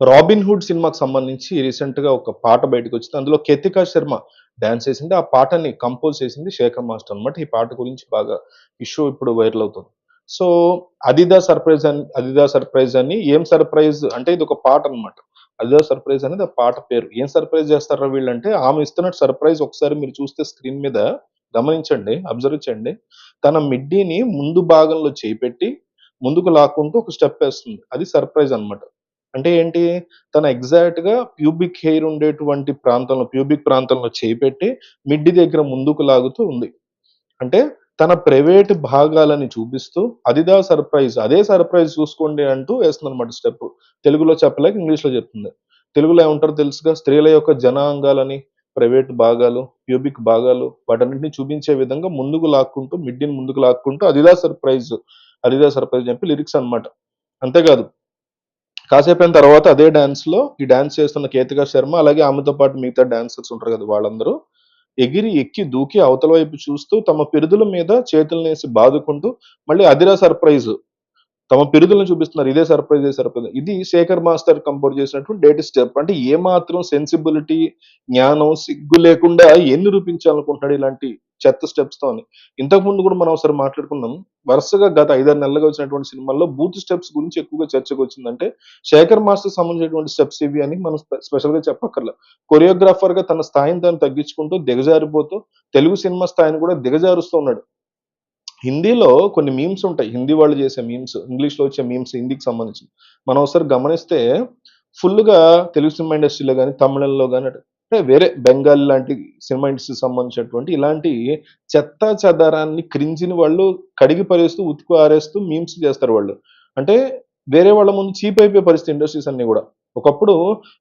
'Robin hood' సినిమాకి సంబంధించి రీసెంట్‌గా ఒక పాట బయటకొచ్చింది. అందులో 'కేతికా శర్మ' డాన్స్ చేసింది. ఆ పాటని కంపోజ్ చేసింది శేఖర్ మాస్టర్ అన్నమాట. ఈ పాట గురించి బాగా ఇష్యూ ఇప్పుడు వైరల్ అవుతుంది. సో, 'అదిదా సర్ప్రైజ్' అని ఏం సర్ప్రైజ్ అంటే ఇదొక పాటన్నమాట. 'అదిదా సర్ప్రైజ్' అనేది ఆ పాట పేరు. ఏం సర్ప్రైజ్ చేస్తార్రా వీళ్ళంటే ఆమె ఇస్తున్న సర్ప్రైజ్ ఒకసారి మీరు చూస్తే స్క్రీన్ మీద గమనించండి. అబ్జర్వ్ చేయండి. తన మిడ్డీని ముందు భాగంలో చేయి పెట్టి ముందుకు లాక్కుంటూ ఒక స్టెప్ ఏస్తుంది. అది సర్ప్రైజ్ అన్నమాట. అంటే ఏంటి? తను ఎగ్జాక్ట్‌గా ప్యూబిక్ హెయిర్ ఉండేటువంటి ప్రాంతంలో, ప్యూబిక్ ప్రాంతంలో చేయి పెట్టి మిడ్డి దగ్గర ముందుకు లాగుతూ ఉంది. అంటే తన ప్రైవేట్ భాగాలని చూపిస్తూ అదిదా సర్ప్రైజ్, అదే సర్ప్రైజ్ చూసుకోండి అంటూ ఏస్తుందన్నమాట స్టెప్. తెలుగులో చెప్పలేక ఇంగ్లీష్‌లో చెప్తుంది. తెలుగులో ఏమంటారో తెలుసుగా? స్త్రీల యొక్క జనాంగాలని, ప్రైవేట్ భాగాలు, ప్యూబిక్ భాగాలు వాటన్నిటిని చూపించే విధంగా ముందుకు లాక్కుంటూ, మిడ్డిని ముందుకు లాక్కుంటూ అదిదా సర్ప్రైజ్, అదిదా సర్ప్రైజ్ అని చెప్పి లిరిక్స్ అన్నమాట. అంతేకాదు కాసేపయిన తర్వాత అదే డాన్స్‌లో ఈ డాన్స్ చేస్తున్న 'కేతికా శర్మ' అలాగే ఆమెతో పాటు మిగతా డాన్సర్స్ ఉంటారు కదా! వాళ్ళందరూ ఎగిరి, ఎక్కి, దూకి అవతల వైపు చూస్తూ తమ పిరుదుల మీద చేతులనేసి బాదుకుంటూ మళ్ళీ అదిరా సర్ప్రైజ్ తమ పిరుదులను చూపిస్తున్నారు. ఇదే సర్ప్రైజ్, ఇదే సర్ప్రైజ్. ఇది శేఖర్ మాస్టర్ కంపోజ్ చేసినటువంటి లేటెస్ట్ స్టెప్. అంటే ఏమాత్రం సెన్సిబిలిటీ, జ్ఞానం, సిగ్గు లేకుండా ఏం నిరూపించాలనుకుంటున్నాడు ఇలాంటి చెత్త స్టెప్స్‌తో అని. ఇంతకుముందు కూడా మనం ఒకసారి మాట్లాడుకున్నాం. వరుసగా గత 5, 6 నెలలుగా వచ్చినటువంటి సినిమాల్లో బూత్ స్టెప్స్ గురించి ఎక్కువగా చర్చకొచ్చింది. అంటే శేఖర్ మాస్టర్‌కి సంబంధించినటువంటి స్టెప్స్ ఇవి అని మనం స్పెషల్‌గా చెప్పక్కర్లా. కొరియోగ్రాఫర్‌గా తన స్థాయిని తాను తగ్గించుకుంటూ, దిగజారిపోతూ, తెలుగు సినిమా స్థాయిని కూడా దిగజారుస్తూ ఉన్నాడు. హిందీలో కొన్ని మీమ్స్ ఉంటాయి. హిందీ వాళ్ళు చేసే మీమ్స్, ఇంగ్లీష్‌లో వచ్చే మీమ్స్ హిందీకి సంబంధించినవి. మనం ఒకసారి గమనిస్తే ఫుల్‌గా తెలుగు సినిమా ఇండస్ట్రీలో గాని, తమిళంలో గాని అంటే వేరే బెంగాల్ లాంటి సినిమా ఇండస్ట్రీకి సంబంధించినటువంటి ఇలాంటి చెత్తా చెదారాన్ని, క్రింజ్‌ని వాళ్ళు కడిగి పడేస్తూ, ఉతికి ఆరేస్తూ మీమ్స్ చేస్తారు వాళ్ళు. అంటే వేరే వాళ్ళ ముందు చీప్ అయిపోయే పరిస్థితి ఇండస్ట్రీస్ అన్నీ గూడా. ఒకప్పుడు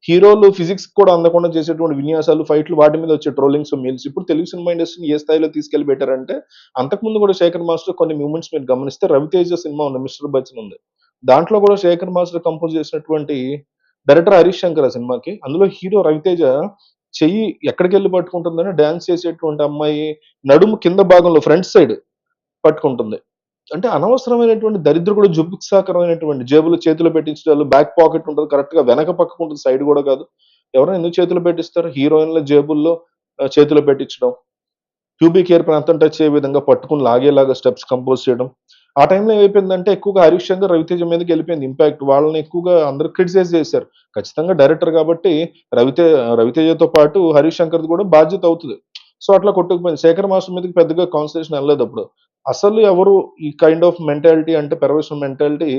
హీరోలు ఫిజిక్స్‌కి కూడా అందకుండా చేసేటువంటి విన్యాసాలు, ఫైట్‌లు వాటి మీద వచ్చే ట్రోలింగ్స్, మీమ్స్. ఇప్పుడు తెలుగు సినిమా ఇండస్ట్రీని ఏ స్థాయిలో తీసుకెళ్ళి పెట్టారంటే అంతకుముందు కూడా శేఖర్ మాస్టర్ కొన్ని మూవ్‌మెంట్స్ మీరు గమనిస్తే 'రవితేజ' సినిమా ఉంది. 'మిస్టర్ బచ్చన్' ఉంది. దాంట్లో కూడా శేఖర్ మాస్టర్ కంపోజ్ చేసినటువంటి డైరెక్టర్ 'హరీష్ శంకర్' ఆ సినిమాకి. అందులో హీరో 'రవితేజ' చెయ్యి ఎక్కడికెళ్లి పట్టుకుంటుందని డాన్స్ చేసేటువంటి అమ్మాయి నడుము కింద భాగంలో ఫ్రంట్ సైడ్ పట్టుకుంటుంది. అంటే అనవసరమైనటువంటి దరిద్రపుడు జుగుప్సాకరమైనటువంటి జేబులో చేతిలో పెట్టించడాలు, బ్యాక్ పాకెట్ ఉంటది. కరెక్ట్‌గా వెనక పక్కకుంటది. సైడ్ గూడా కాదు. ఎవరైనా ఎందుకు చేతిలో పెట్టిస్తారు? హీరోయిన్‌ల జేబుల్లో చేతిలో పెట్టించడం. ప్యూబిక్ హెయిర్ ప్రాంతం టచ్ అయ్యే విధంగా పట్టుకొని లాగేలాగా స్టెప్స్ కంపోజ్ చేయడం. ఆ టైంలో ఏమైపోయిందంటే ఎక్కువగా 'హరీష్ శంకర్', 'రవితేజ' మీదకెళ్ళిపోయింది ఇంపాక్ట్. వాళ్ళని ఎక్కువగా అందరూ క్రిటిసైజ్ చేశారు. ఖచ్చితంగా డైరెక్టర్ కాబట్టి రవితేజతో పాటు 'హరీష్ శంకర్‌ది' కూడా బాధ్యత అవుతది. సో, అట్లా కొట్టుకుపోయింది. శేఖర్ మాస్టర్ మీదకి పెద్దగా కాన్సంట్రేషన్ ఎళ్ళలేదప్పుడు. అసలు ఎవరు ఈ కైండ్ ఆఫ్ మెంటాలిటీ అంటే పెర్వర్షన్ మెంటాలిటీ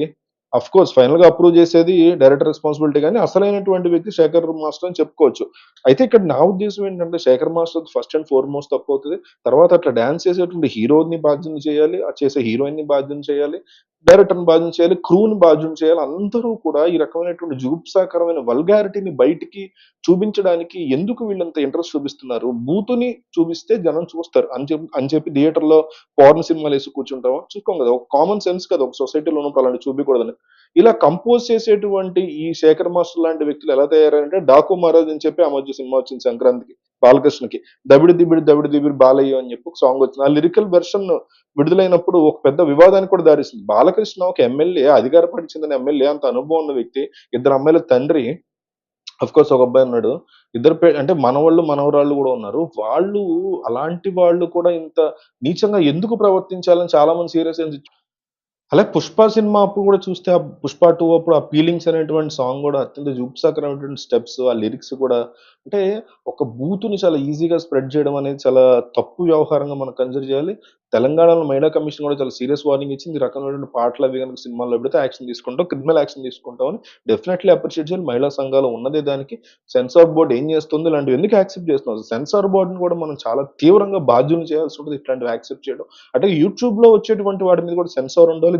ఆఫ్‌కోర్స్ ఫైనల్‌గా అప్రూవ్ చేసేది డైరెక్టర్ రెస్పాన్సిబిలిటీ గానీ, అసలైనటువంటి వ్యక్తి శేఖర్ మాస్టర్ అని చెప్పుకోవచ్చు. అయితే ఇక్కడ నా ఉద్దేశ్యం ఏంటంటే శేఖర్ మాస్టర్‌ది ఫస్ట్ అండ్ ఫార్‌మోస్ట్ తప్పవుతది. తర్వాత అట్లా డాన్స్ చేసేటువంటి హీరోని బాధ్యున్ని చేయాలి. చేసే హీరోయిన్‌ని బాధ్యున్ని చేయాలి. డైరెక్టర్‌ని బాధ్యున్ని చేయాలి. క్రూని బాధ్యున్ని చేయాలి. అందరూ కూడా ఈ రకమైనటువంటి జుగుప్సాకరమైన వల్గారిటీని బయటికి చూపించడానికి ఎందుకు వీళ్ళంత ఇంట్రెస్ట్ చూపిస్తున్నారు? బూతుని చూపిస్తే జనం చూస్తారు అని చెప్పి థియేటర్‌లో పోర్న్ సినిమాలేసి కూర్చుంటామా? చూసుకోం గదా! ఒక కామన్ సెన్స్ కదా! ఒక సొసైటీలో ఉన్నప్పుడు అలాంటివి చూపియకూడదని. ఇలా కంపోజ్ చేసేటువంటి ఈ శేఖర్ మాస్టర్ లాంటి వ్యక్తులు ఎలా తయారయ్యారంటే 'డాకు మహారాజ్' అని చెప్పి ఆ మధ్య సినిమా వచ్చింది సంక్రాంతికి. బాలకృష్ణకి. 'దబిడి దిబిడి దబిడి దిబిడి బాలయ్యో' అని చెప్పి ఒక సాంగ్ వచ్చింది. ఆ లిరికల్ వెర్షన్ విడుదలైనప్పుడు ఒక పెద్ద వివాదానికి కూడా దారిస్తుంది. బాలకృష్ణ ఒక ఎమ్మెల్యే, అధికార పార్టీకి చెందిన ఎమ్మెల్యే, అంత అనుభవం ఉన్న వ్యక్తి, ఇద్దరు అమ్మాయిల తండ్రి. ఆఫ్‌కోర్స్ ఒక అబ్బాయి ఉన్నాడు. ఇద్దరు అంటే మనవళ్ళు, మనవరాళ్ళు గూడా ఉన్నారు. వాళ్ళు అలాంటి వాళ్ళు కూడా ఇంత నీచంగా ఎందుకు ప్రవర్తించాలని చాలా మంది సీరియస్ అలాగే 'పుష్ప' సినిమా అప్పుడు గూడా చూస్తే ఆ 'పుష్ప 2' అప్పుడు ఆ 'ఫీలింగ్స్' అనేటువంటి సాంగ్ గూడా అత్యంత జుగుప్సాకరమైనటువంటి స్టెప్స్, ఆ లిరిక్స్ కూడా అంటే ఒక బూతుని చాలా ఈజీగా స్ప్రెడ్ చేయడం అనేది చాలా తప్పు వ్యవహారంగా మనం కన్సిడర్ చేయాలి. తెలంగాణలో మహిళా కమిషన్ గూడా చాలా సీరియస్ వార్నింగ్ ఇచ్చింది. ఈ రకమైనటువంటి పాటలు అవి గనుక సినిమాల్లో పెడితే యాక్షన్ తీసుకుంటాం. క్రిమినల్ యాక్షన్ తీసుకుంటాం అని డెఫినైట్‌లీ అప్రిషియేట్ చేయాలి. మహిళా సంఘాలు ఉన్నదే దానికి. సెన్సార్ బోర్డ్ ఏం చేస్తుంది? ఇలాంటివి ఎందుకు యాక్సెప్ట్ చేస్తున్నాం? సెన్సార్ బోర్డ్‌ని కూడా మనం చాలా తీవ్రంగా బాధ్యుల్ని చేయాల్సి ఉంటది ఇట్లాంటివి యాక్సెప్ట్ చేయడం. అంటే యూట్యూబ్‌లో వచ్చేటువంటి వాటి మీద కూడా సెన్సార్ ఉండాలి.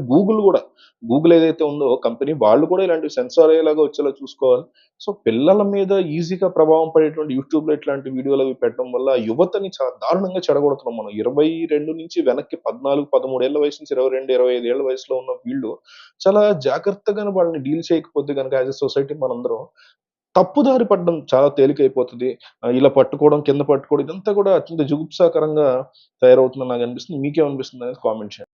గూగుల్ ఏదైతే ఉందో కంపెనీ వాళ్ళు కూడా ఇలాంటివి సెన్సార్ అయ్యేలాగా వచ్చేలా చూసుకోవాలి. సో, పిల్లల మీద ఈజీగా ప్రభావం పడేటువంటి యూట్యూబ్‌లో ఇట్లాంటి వీడియోలవి పెట్టడం వల్ల యువతని చాలా దారుణంగా చెడగొడుతున్నాం మనం. 22 నుంచి వెనక్కి 14, 13 ఏళ్ల వయసు నుంచి 22, 25 ఏళ్ల వయసులో ఉన్న వీళ్ళు చాలా జాగ్రత్తగాను వాళ్ళని డీల్ చేయకపోతే గనక యాస్ ఎ సొసైటీ మనందరం తప్పుదారి పడడం చాలా తేలికైపోతది. ఇలా పట్టుకోవడం, కింద పట్టుకోవడం ఇదంతా కూడా అత్యంత జుగుప్సాకరంగా తయారవుతుందని నాకనిపిస్తుంది. మీకేమనిపిస్తుందనేది కామెంట్ చేయండి.